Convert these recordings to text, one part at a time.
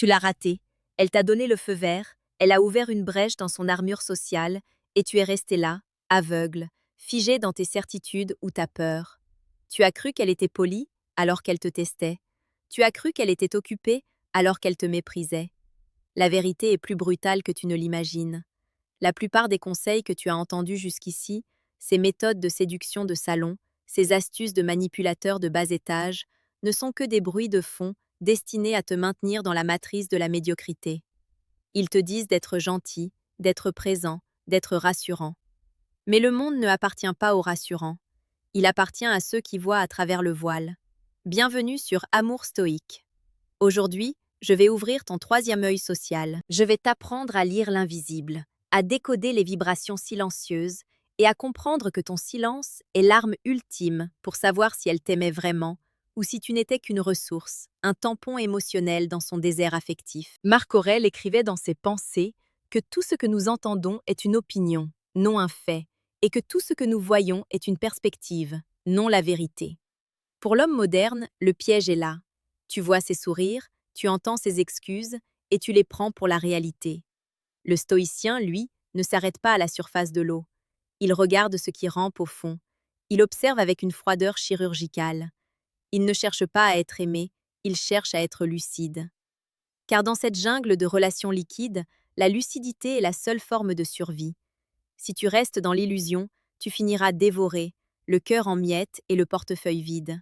Tu l'as ratée. Elle t'a donné le feu vert, elle a ouvert une brèche dans son armure sociale, et tu es resté là, aveugle, figé dans tes certitudes ou ta peur. Tu as cru qu'elle était polie, alors qu'elle te testait. Tu as cru qu'elle était occupée, alors qu'elle te méprisait. La vérité est plus brutale que tu ne l'imagines. La plupart des conseils que tu as entendus jusqu'ici, ces méthodes de séduction de salon, ces astuces de manipulateurs de bas étage, ne sont que des bruits de fond destinés à te maintenir dans la matrice de la médiocrité. Ils te disent d'être gentil, d'être présent, d'être rassurant. Mais le monde ne appartient pas aux rassurants. Il appartient à ceux qui voient à travers le voile. Bienvenue sur Amour stoïque. Aujourd'hui, je vais ouvrir ton troisième œil social. Je vais t'apprendre à lire l'invisible, à décoder les vibrations silencieuses et à comprendre que ton silence est l'arme ultime pour savoir si elle t'aimait vraiment ou si tu n'étais qu'une ressource, un tampon émotionnel dans son désert affectif. Marc Aurèle écrivait dans ses Pensées que tout ce que nous entendons est une opinion, non un fait, et que tout ce que nous voyons est une perspective, non la vérité. Pour l'homme moderne, le piège est là. Tu vois ses sourires, tu entends ses excuses, et tu les prends pour la réalité. Le stoïcien, lui, ne s'arrête pas à la surface de l'eau. Il regarde ce qui rampe au fond. Il observe avec une froideur chirurgicale. Il ne cherche pas à être aimé, il cherche à être lucide. Car dans cette jungle de relations liquides, la lucidité est la seule forme de survie. Si tu restes dans l'illusion, tu finiras dévoré, le cœur en miettes et le portefeuille vide.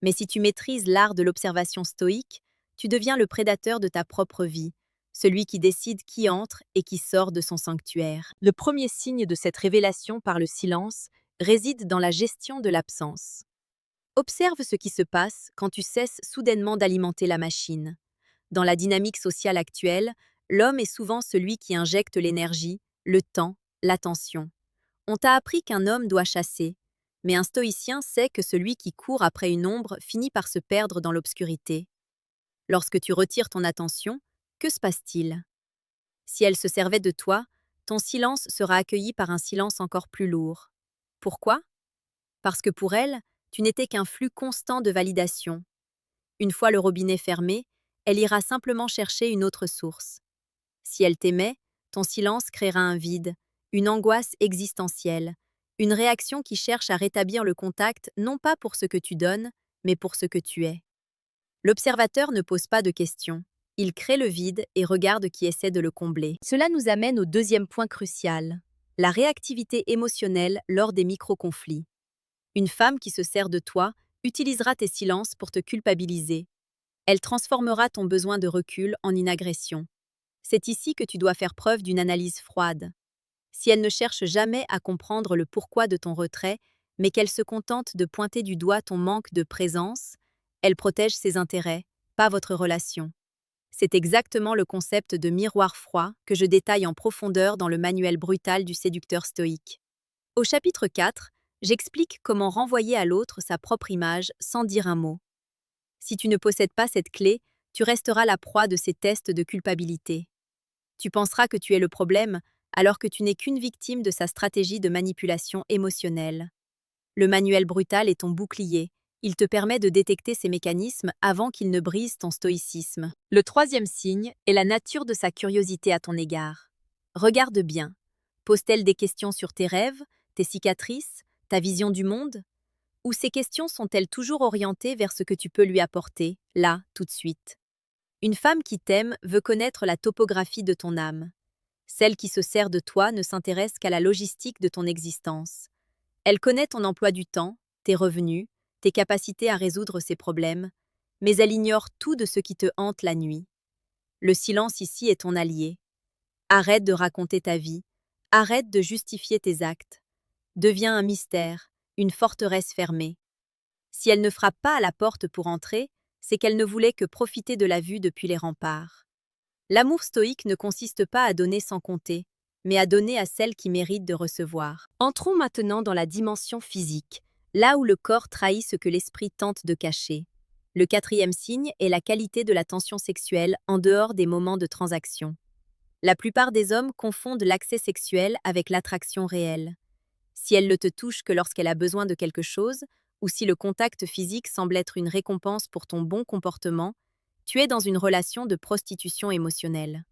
Mais si tu maîtrises l'art de l'observation stoïque, tu deviens le prédateur de ta propre vie, celui qui décide qui entre et qui sort de son sanctuaire. Le premier signe de cette révélation par le silence réside dans la gestion de l'absence. Observe ce qui se passe quand tu cesses soudainement d'alimenter la machine. Dans la dynamique sociale actuelle, l'homme est souvent celui qui injecte l'énergie, le temps, l'attention. On t'a appris qu'un homme doit chasser, mais un stoïcien sait que celui qui court après une ombre finit par se perdre dans l'obscurité. Lorsque tu retires ton attention, que se passe-t-il? Si elle se servait de toi, ton silence sera accueilli par un silence encore plus lourd. Pourquoi? Parce que pour elle, tu n'étais qu'un flux constant de validation. Une fois le robinet fermé, elle ira simplement chercher une autre source. Si elle t'aimait, ton silence créera un vide, une angoisse existentielle, une réaction qui cherche à rétablir le contact non pas pour ce que tu donnes, mais pour ce que tu es. L'observateur ne pose pas de questions. Il crée le vide et regarde qui essaie de le combler. Cela nous amène au deuxième point crucial, la réactivité émotionnelle lors des micro-conflits. Une femme qui se sert de toi utilisera tes silences pour te culpabiliser. Elle transformera ton besoin de recul en une agression. C'est ici que tu dois faire preuve d'une analyse froide. Si elle ne cherche jamais à comprendre le pourquoi de ton retrait, mais qu'elle se contente de pointer du doigt ton manque de présence, elle protège ses intérêts, pas votre relation. C'est exactement le concept de miroir froid que je détaille en profondeur dans le manuel brutal du séducteur stoïque. Au chapitre 4, j'explique comment renvoyer à l'autre sa propre image sans dire un mot. Si tu ne possèdes pas cette clé, tu resteras la proie de ces tests de culpabilité. Tu penseras que tu es le problème, alors que tu n'es qu'une victime de sa stratégie de manipulation émotionnelle. Le manuel brutal est ton bouclier. Il te permet de détecter ces mécanismes avant qu'ils ne brisent ton stoïcisme. Le troisième signe est la nature de sa curiosité à ton égard. Regarde bien. Pose-t-elle des questions sur tes rêves, tes cicatrices, ta vision du monde? Ou ces questions sont-elles toujours orientées vers ce que tu peux lui apporter, là, tout de suite? Une femme qui t'aime veut connaître la topographie de ton âme. Celle qui se sert de toi ne s'intéresse qu'à la logistique de ton existence. Elle connaît ton emploi du temps, tes revenus, tes capacités à résoudre ses problèmes, mais elle ignore tout de ce qui te hante la nuit. Le silence ici est ton allié. Arrête de raconter ta vie, arrête de justifier tes actes. Deviens un mystère, une forteresse fermée. Si elle ne frappe pas à la porte pour entrer, c'est qu'elle ne voulait que profiter de la vue depuis les remparts. L'amour stoïque ne consiste pas à donner sans compter, mais à donner à celle qui mérite de recevoir. Entrons maintenant dans la dimension physique, là où le corps trahit ce que l'esprit tente de cacher. Le quatrième signe est la qualité de la tension sexuelle en dehors des moments de transaction. La plupart des hommes confondent l'accès sexuel avec l'attraction réelle. Si elle ne te touche que lorsqu'elle a besoin de quelque chose, ou si le contact physique semble être une récompense pour ton bon comportement, Tu es dans une relation de prostitution émotionnelle.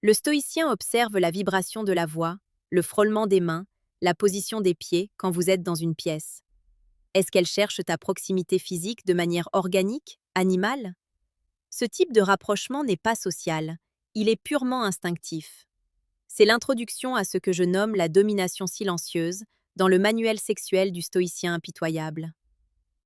Le stoïcien observe la vibration de la voix, le frôlement des mains, la position des pieds quand vous êtes dans une pièce. Est-ce qu'elle cherche ta proximité physique de manière organique, animale? Ce type de rapprochement n'est pas social, il est purement instinctif. C'est l'introduction à ce que je nomme la domination silencieuse dans le manuel sexuel du stoïcien impitoyable.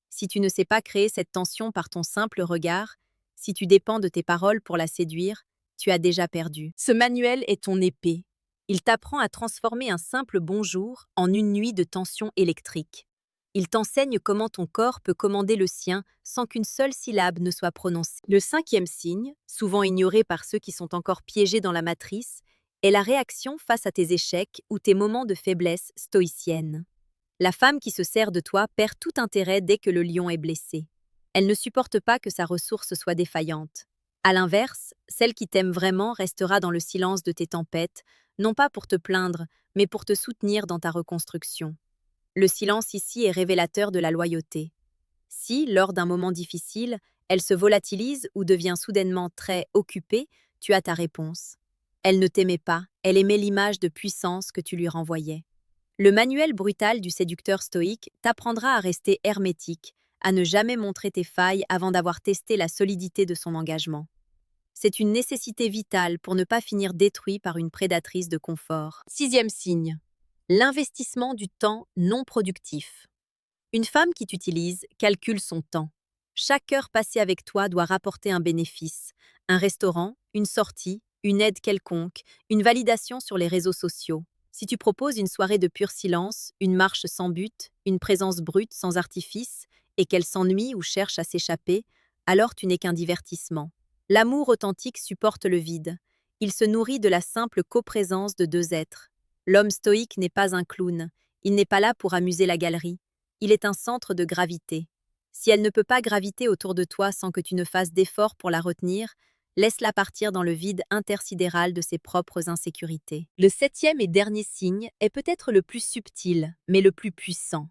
Si tu ne sais pas créer cette tension par ton simple regard, si tu dépends de tes paroles pour la séduire, tu as déjà perdu. Ce manuel est ton épée. Il t'apprend à transformer un simple bonjour en une nuit de tension électrique. Il t'enseigne comment ton corps peut commander le sien sans qu'une seule syllabe ne soit prononcée. Le cinquième signe, souvent ignoré par ceux qui sont encore piégés dans la matrice, est la réaction face à tes échecs ou tes moments de faiblesse stoïcienne. La femme qui se sert de toi perd tout intérêt dès que le lion est blessé. Elle ne supporte pas que sa ressource soit défaillante. À l'inverse, celle qui t'aime vraiment restera dans le silence de tes tempêtes, non pas pour te plaindre, mais pour te soutenir dans ta reconstruction. Le silence ici est révélateur de la loyauté. Si, lors d'un moment difficile, elle se volatilise ou devient soudainement très occupée, tu as ta réponse. Elle ne t'aimait pas, elle aimait l'image de puissance que tu lui renvoyais. Le manuel brutal du séducteur stoïque t'apprendra à rester hermétique, à ne jamais montrer tes failles avant d'avoir testé la solidité de son engagement. C'est une nécessité vitale pour ne pas finir détruit par une prédatrice de confort. Sixième signe. L'investissement du temps non productif. Une femme qui t'utilise calcule son temps. Chaque heure passée avec toi doit rapporter un bénéfice. Un restaurant, une sortie, une aide quelconque, une validation sur les réseaux sociaux. Si tu proposes une soirée de pur silence, une marche sans but, une présence brute sans artifice, et qu'elle s'ennuie ou cherche à s'échapper, alors tu n'es qu'un divertissement. L'amour authentique supporte le vide. Il se nourrit de la simple coprésence de deux êtres. L'homme stoïque n'est pas un clown. Il n'est pas là pour amuser la galerie. Il est un centre de gravité. Si elle ne peut pas graviter autour de toi sans que tu ne fasses d'efforts pour la retenir, laisse-la partir dans le vide intersidéral de ses propres insécurités. Le septième et dernier signe est peut-être le plus subtil, mais le plus puissant.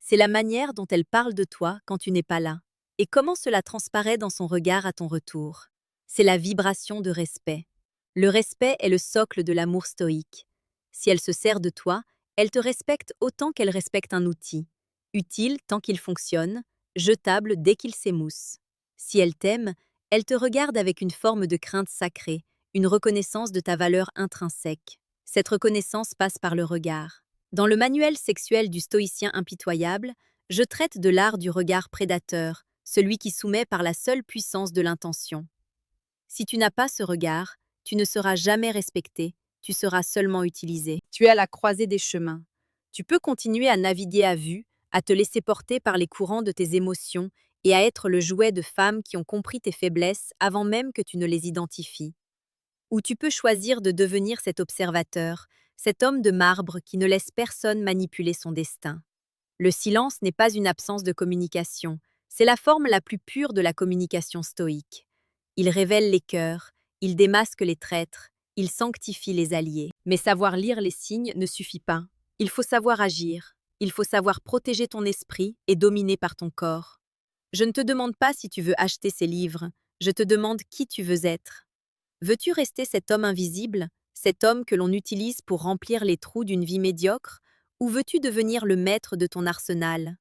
C'est la manière dont elle parle de toi quand tu n'es pas là, et comment cela transparaît dans son regard à ton retour. C'est la vibration de respect. Le respect est le socle de l'amour stoïque. Si elle se sert de toi, elle te respecte autant qu'elle respecte un outil. Utile tant qu'il fonctionne, jetable dès qu'il s'émousse. Si elle t'aime, elle te regarde avec une forme de crainte sacrée, une reconnaissance de ta valeur intrinsèque. Cette reconnaissance passe par le regard. Dans le manuel sexuel du stoïcien impitoyable, je traite de l'art du regard prédateur, celui qui soumet par la seule puissance de l'intention. Si tu n'as pas ce regard, tu ne seras jamais respecté, tu seras seulement utilisé. Tu es à la croisée des chemins. Tu peux continuer à naviguer à vue, à te laisser porter par les courants de tes émotions et à être le jouet de femmes qui ont compris tes faiblesses avant même que tu ne les identifies. Ou tu peux choisir de devenir cet observateur, cet homme de marbre qui ne laisse personne manipuler son destin. Le silence n'est pas une absence de communication, c'est la forme la plus pure de la communication stoïque. Il révèle les cœurs, il démasque les traîtres, il sanctifie les alliés. Mais savoir lire les signes ne suffit pas. Il faut savoir agir, il faut savoir protéger ton esprit et dominer par ton corps. Je ne te demande pas si tu veux acheter ces livres, je te demande qui tu veux être. Veux-tu rester cet homme invisible, cet homme que l'on utilise pour remplir les trous d'une vie médiocre, ou veux-tu devenir le maître de ton arsenal?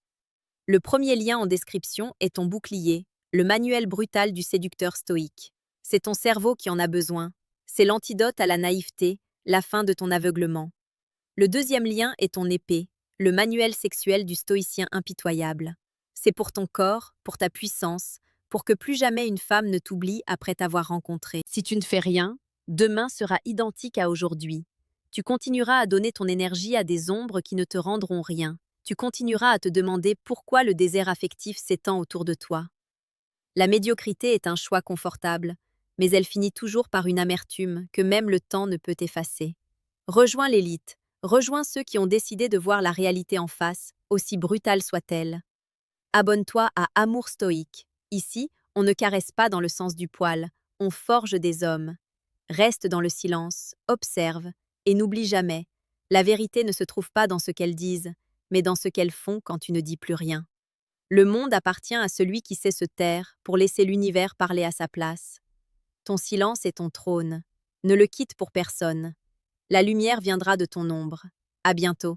Le premier lien en description est ton bouclier, le manuel brutal du séducteur stoïque. C'est ton cerveau qui en a besoin. C'est l'antidote à la naïveté, la fin de ton aveuglement. Le deuxième lien est ton épée, le manuel sexuel du stoïcien impitoyable. C'est pour ton corps, pour ta puissance, pour que plus jamais une femme ne t'oublie après t'avoir rencontré. Si tu ne fais rien, demain sera identique à aujourd'hui. Tu continueras à donner ton énergie à des ombres qui ne te rendront rien. Tu continueras à te demander pourquoi le désert affectif s'étend autour de toi. La médiocrité est un choix confortable, mais elle finit toujours par une amertume que même le temps ne peut effacer. Rejoins l'élite, rejoins ceux qui ont décidé de voir la réalité en face, aussi brutale soit-elle. Abonne-toi à Amour Stoïque. Ici, on ne caresse pas dans le sens du poil, on forge des hommes. Reste dans le silence, observe, et n'oublie jamais, la vérité ne se trouve pas dans ce qu'elles disent, mais dans ce qu'elles font quand tu ne dis plus rien. Le monde appartient à celui qui sait se taire pour laisser l'univers parler à sa place. Ton silence est ton trône. Ne le quitte pour personne. La lumière viendra de ton ombre. À bientôt.